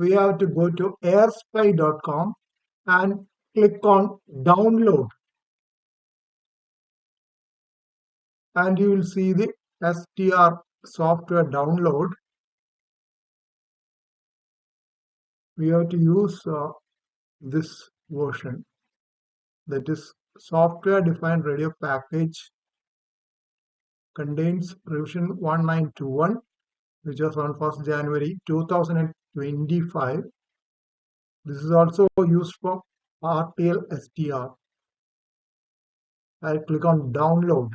we have to go to airspy.com and click on download, and you will see the SDR software download. We have to use this version, that is software defined radio package, contains revision 1921, which was on 1st January 2025. This is also used for RTL-SDR. I'll click on download.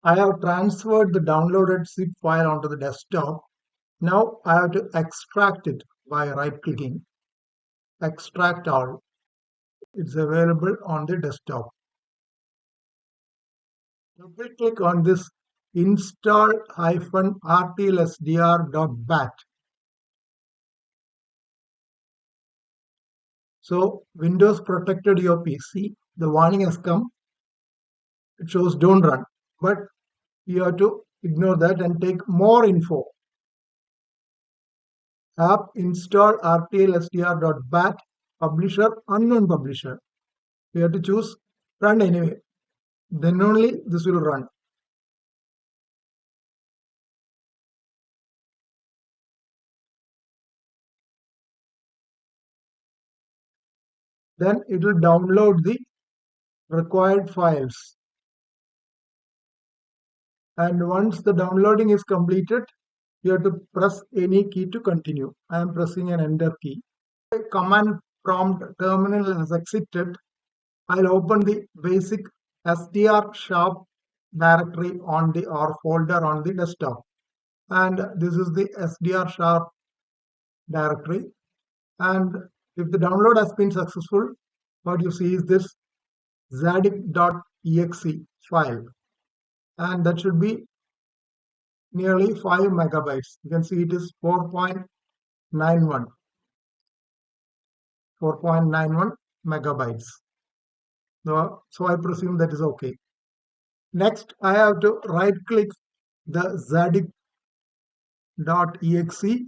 I have transferred the downloaded zip file onto the desktop. Now I have to extract it by right-clicking. Extract all. It's available on the desktop. Double-click on this install-rtlsdr.bat. So Windows protected your PC. The warning has come. It shows don't run, but you have to ignore that and take more info. App install rtlsdr.bat, publisher unknown publisher. You have to choose run anyway. Then only this will run. Then it will download the required files. And once the downloading is completed, you have to press any key to continue. I am pressing an enter key. The command prompt terminal has exited. I'll open the basic SDRSharp directory on the or folder on the desktop. And this is the SDRSharp directory. And if the download has been successful, what you see is this zadik.exe file. And that should be nearly 5 megabytes. You can see it is 4.91 megabytes. So I presume that is okay. Next, I have to right click the zadik.exe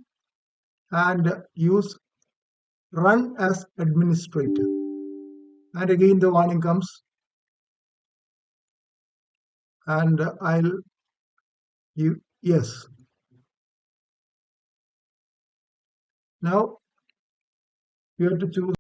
and use run as administrator. And again the warning comes, and I'll give yes. Now you have to choose